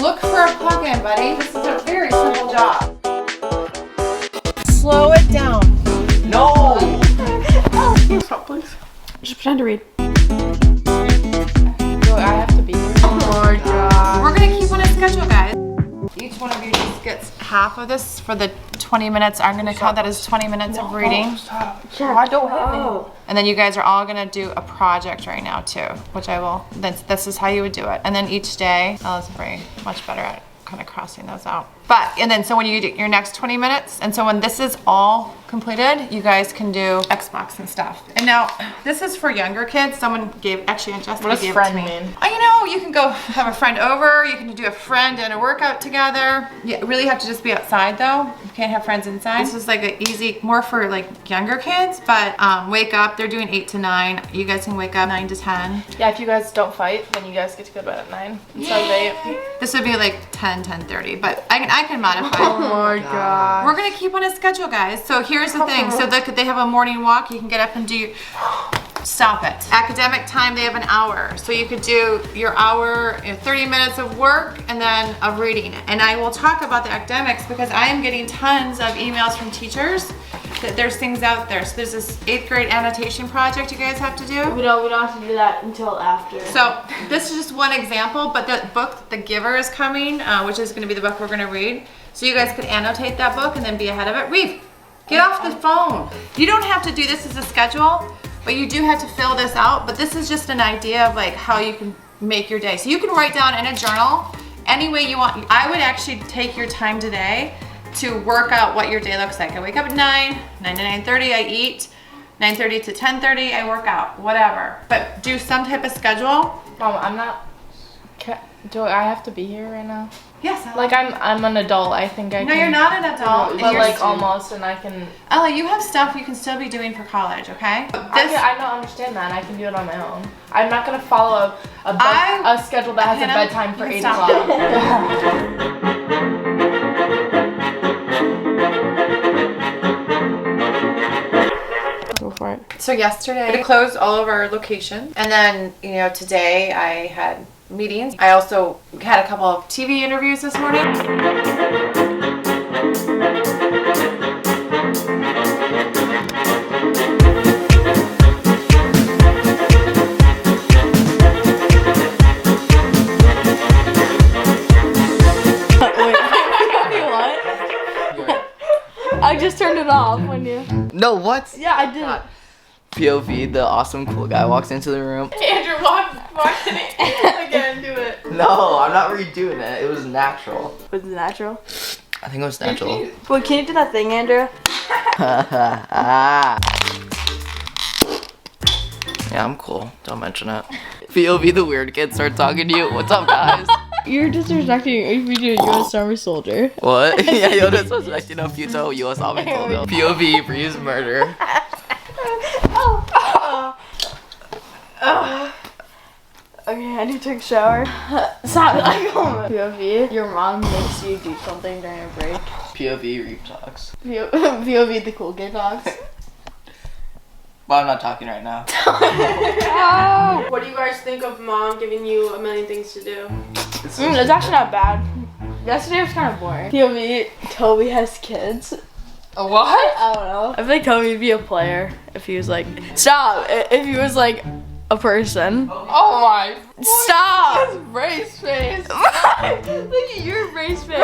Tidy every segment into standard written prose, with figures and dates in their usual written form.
Look for a plug-in, buddy. This is a very simple job. Slow it down. No! Oh. Stop, please. Just pretend to read. I have to be here. Oh my god. We're gonna keep on a schedule, guys. Each one of you just gets half of this for the 20 minutes. I'm gonna count that as 20 minutes of reading. Why don't hit me? And then you guys are all gonna do a project right now too, which I will. This is how you would do it. And then each day, Ella's very much better at kind of crossing those out. And then so when you do your next 20 minutes, and so when this is all completed, you guys can do Xbox and stuff. And now this is for younger kids. Someone Jessica gave it to me. What does friend mean? You know, you can go have a friend over, you can do a friend and a workout together. You really have to just be outside though. You can't have friends inside. This is like an easy, more for like younger kids, but wake up, they're doing 8 to 9. You guys can wake up 9 to 10. Yeah, if you guys don't fight, then you guys get to go to bed at 9 instead of 8. This would be like 10:30, but I can modify. Oh my god. We're gonna keep on a schedule, guys. So here's the thing. So they have a morning walk. You can get up and do. Stop it. Academic time, they have an hour. So you could do your hour, 30 minutes of work and then of reading. And I will talk about the academics because I am getting tons of emails from teachers that there's things out there. So there's this 8th grade annotation project you guys have to do. We don't have to do that until after. So this is just one example, but the book, The Giver, is coming, which is gonna be the book we're gonna read. So you guys could annotate that book and then be ahead of it. Reeve, get off the phone. You don't have to do this as a schedule, but you do have to fill this out. But this is just an idea of like how you can make your day. So you can write down in a journal any way you want. I would actually take your time today to work out what your day looks like. I wake up at 9 to 9:30, I eat. 9:30 to 10:30, I work out, whatever. But do some type of schedule. Mom, I'm not, do I have to be here right now? Yes. Like I'm an adult, I think I can. No, you're not an adult. But like almost, and I can. Ella, you have stuff you can still be doing for college, okay? I don't understand that, I can do it on my own. I'm not gonna follow a schedule that has a bedtime for 8 o'clock. Go for it. So yesterday, I closed all of our locations. And then, today I had meetings. I also had a couple of TV interviews this morning. I just turned it off when you. No, what? Yeah, I did. POV, the awesome cool guy walks into the room. Andrew, walk in it again, do it. No, I'm not redoing it. It was natural. Was it natural? I think it was natural. Well, can you do that thing, Andrew? Yeah, I'm cool. Don't mention it. POV, the weird kid, start talking to you. What's up, guys? You're disrespecting if you do a U.S. Army soldier. What? Yeah, you're disrespecting a future U.S. Army soldier. POV, Breeze murder. Okay, I need to take a shower. Stop. POV, your mom makes you do something during a break. POV, Reap talks. POV, the cool kid talks. But I'm not talking right now. What do you guys think of mom giving you a million things to do? It's actually not bad. Yesterday was kind of boring. POV, Toby has kids. A what? I don't know. I feel like Toby would be a player if he was like, stop, if he was like a person. Oh my. Stop! His race face. Look at your race face.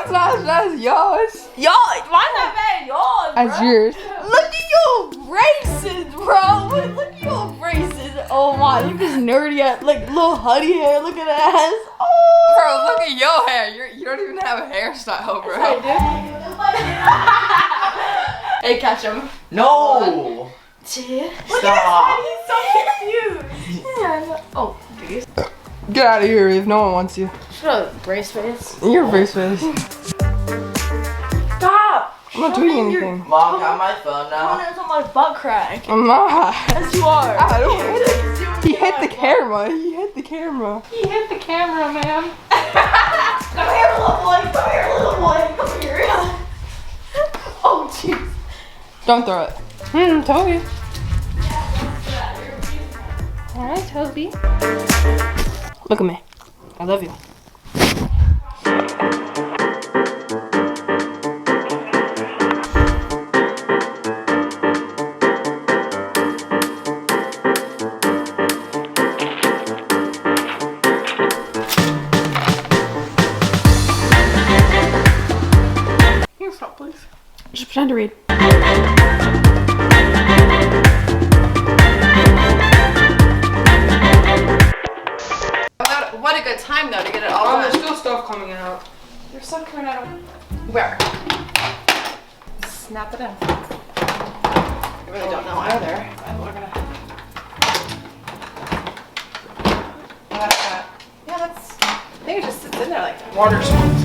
That's yours. Y'all, why not bad? Yours, That's bro. yours. Look at your braces, bro. Look at your braces. Oh my, look at this nerdy ass, like little hoodie hair. Look at that ass. Oh. Bro, look at your hair. You don't even have a hairstyle, bro. Hey, catch him. No! Stop! He's so confused. Oh, geez. Get out of here if no one wants you. Shut up, brace face. Your brace face. Stop. I'm not doing anything. Mom, got my phone now. It's on my butt crack. I'm not. Yes, you are. I don't. He hit the camera. He hit the camera. He hit the camera, man. Come here, little boy. Come here, little boy. Come here. Oh, jeez. Don't throw it. Toby. Alright, Toby. Look at me. I love you. Time to read. What a good time though to get it all done. There's still stuff coming out. There's stuff coming out of where? Snap it in. I really don't know either. But we're gonna. Yeah, that's. I think it just sits in there like that. Water smells.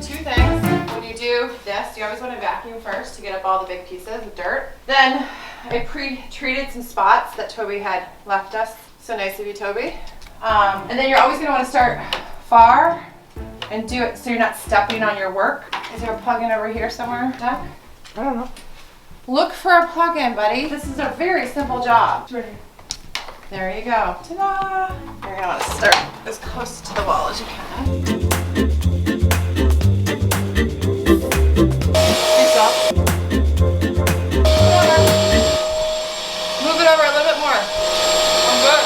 Two things. When you do this, you always want to vacuum first to get up all the big pieces of dirt. Then I pre-treated some spots that Toby had left us. So nice of you, Toby. And then you're always going to want to start far and do it so you're not stepping on your work. Is there a plug-in over here somewhere, Duck? I don't know. Look for a plug-in, buddy. This is a very simple job. It's right here. There you go. Ta-da! You're going to want to start as close to the wall as you can. Stop. Move it over a little bit more. I'm good.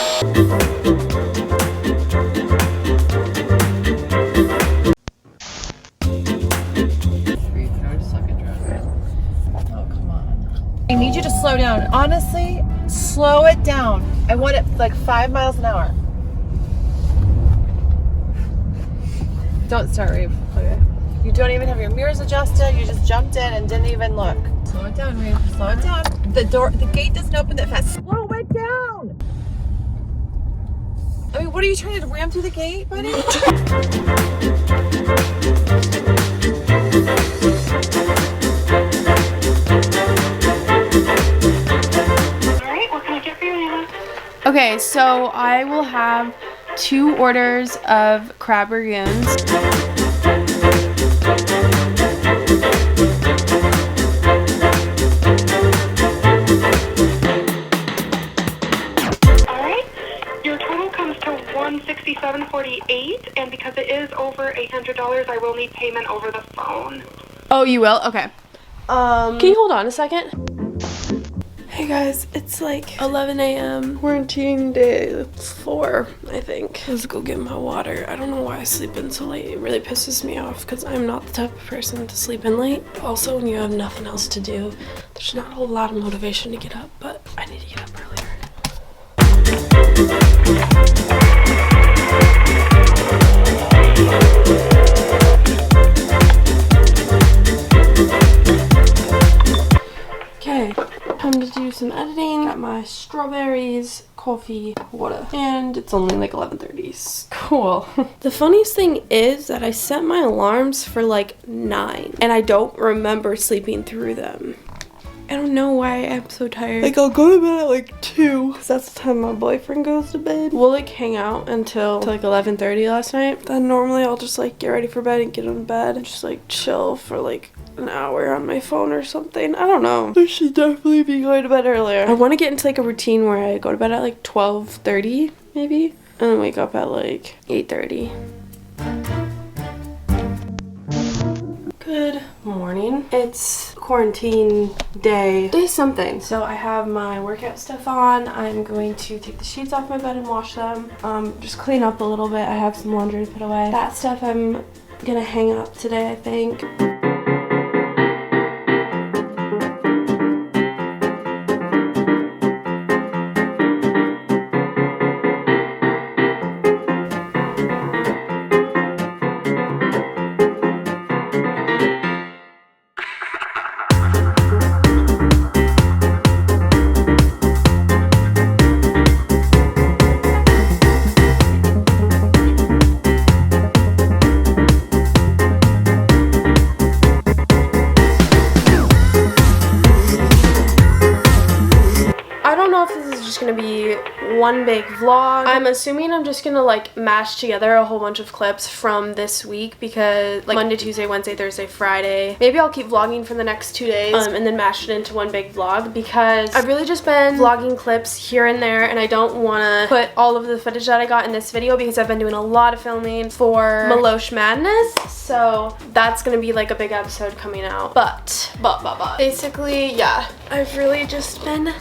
I need you to slow down. Honestly, slow it down. I want it like 5 miles an hour. Don't start, Reeve. Okay. You don't even have your mirrors adjusted. You just jumped in and didn't even look. Slow it down, Reeve. Slow it down. The gate doesn't open that fast. Slow it down. I mean, what are you trying to ram through the gate, buddy? Okay, so I will have 2 orders of crab rangoons. Alright, your total comes to $167.48, and because it is over $800, I will need payment over the phone. Oh, you will? Okay. Can you hold on a second? Hey guys, it's like 11 a.m. Quarantine day 4, I think. Let's go get my water. I don't know why I sleep in so late. It really pisses me off because I'm not the type of person to sleep in late. Also, when you have nothing else to do, there's not a whole lot of motivation to get up, but I need to get up earlier. Okay. Time to do some editing. Got my strawberries, coffee, water. And it's only like 11:30. Cool. The funniest thing is that I set my alarms for like 9 and I don't remember sleeping through them. I don't know why I'm so tired. Like I'll go to bed at like 2 because that's the time my boyfriend goes to bed. We'll like hang out until like 11:30 last night. Then normally I'll just like get ready for bed and get on bed and just like chill for like an hour on my phone or something. I don't know. I should definitely be going to bed earlier. I want to get into like a routine where I go to bed at like 12:30 maybe and then wake up at like 8:30. Good morning. It's quarantine day something. So I have my workout stuff on. I'm going to take the sheets off my bed and wash them. Just clean up a little bit. I have some laundry to put away. That stuff I'm gonna hang up today, I think. Gonna be one big vlog. I'm assuming I'm just gonna like mash together a whole bunch of clips from this week because like Monday, Tuesday, Wednesday, Thursday, Friday. Maybe I'll keep vlogging for the next 2 days and then mash it into one big vlog because I've really just been vlogging clips here and there and I don't want to put all of the footage that I got in this video because I've been doing a lot of filming for Meloche Madness. So that's gonna be like a big episode coming out. But basically, yeah, I've really just been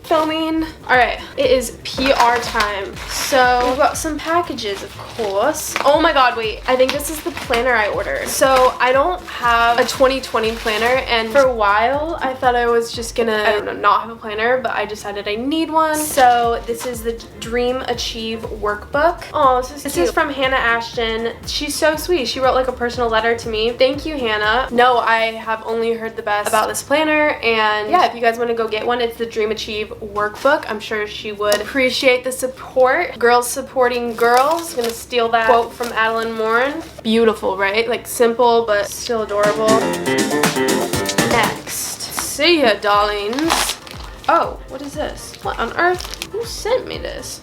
filming. All right, it is PR time. So we got some packages, of course. Oh my God, wait. I think this is the planner I ordered. So I don't have a 2020 planner, and for a while I thought I was just gonna, I don't know, not have a planner, but I decided I need one. So this is the Dream Achieve workbook. Oh, this is from Hannah Ashton. She's so sweet. She wrote like a personal letter to me. Thank you, Hannah. No, I have only heard the best about this planner, and yeah, if you guys want to go get one, it's the Dream Achieve workbook. I'm sure she would appreciate the support. Girls supporting girls. I'm gonna steal that quote from Adeline Morin. Beautiful, right? Like simple, but still adorable. Next. See ya, darlings. Oh, what is this? What on earth? Who sent me this?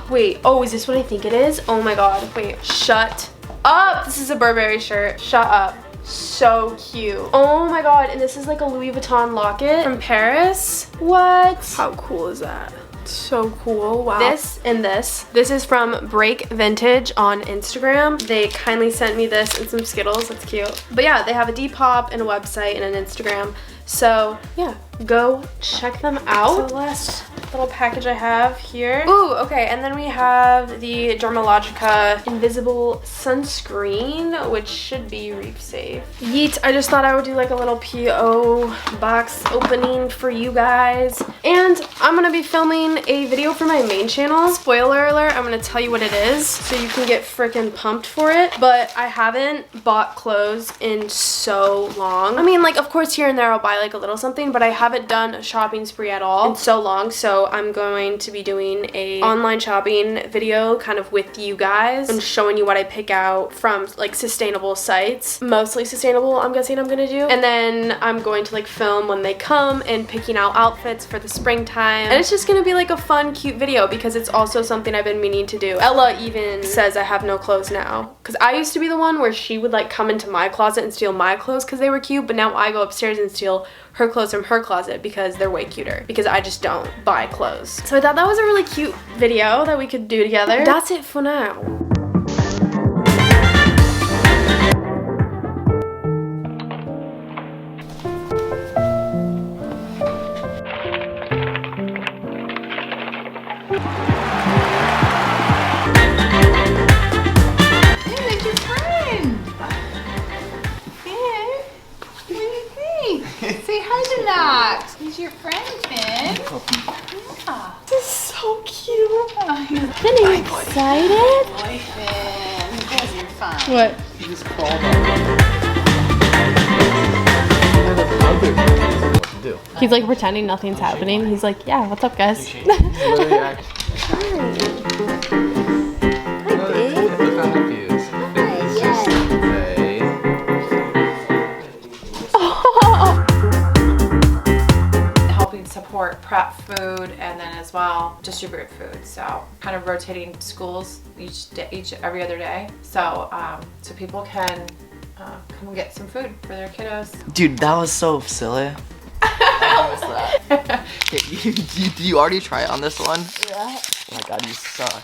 Wait, oh, is this what I think it is? Oh my God, wait, shut up. This is a Burberry shirt. Shut up. So cute. Oh my God, and this is like a Louis Vuitton locket from Paris. What? How cool is that? So cool. Wow. This and this is from Break Vintage on Instagram. They kindly sent me this and some Skittles. That's cute. But yeah, they have a Depop and a website and an Instagram. So yeah, go check them out. So the last little package I have here. Ooh, okay, and then we have the Dermalogica Invisible Sunscreen, which should be reef safe. Yeet, I just thought I would do like a little PO box opening for you guys. And I'm gonna be filming a video for my main channel. Spoiler alert, I'm gonna tell you what it is so you can get freaking pumped for it. But I haven't bought clothes in so long. I mean, like, of course here and there I'll buy like a little something, but I haven't done a shopping spree at all in so long. So I'm going to be doing a online shopping video kind of with you guys and showing you what I pick out from like sustainable sites. Mostly sustainable, I'm guessing I'm gonna do. And then I'm going to like film when they come and picking out outfits for the springtime. And it's just gonna be like a fun, cute video because it's also something I've been meaning to do. Ella even says I have no clothes now. Because I used to be the one where she would like come into my closet and steal my clothes because they were cute, but now I go upstairs and steal her clothes from her closet because they're way cuter, because I just don't buy clothes. So I thought that was a really cute video that we could do together. That's it for now. Say hi to Knox. He's your friend, Finn. Yeah. This is so cute. Finn, are you excited? Boy, Finn. You guys are fun. What? He just crawled on. He's like pretending nothing's happening. He's like, yeah, what's up, guys? Support prep food and then as well distribute food, so kind of rotating schools every other day, so so people can come and get some food for their kiddos. Dude, that was so silly. How was that? Do you already try it on this one? Yeah. Oh my God, you suck.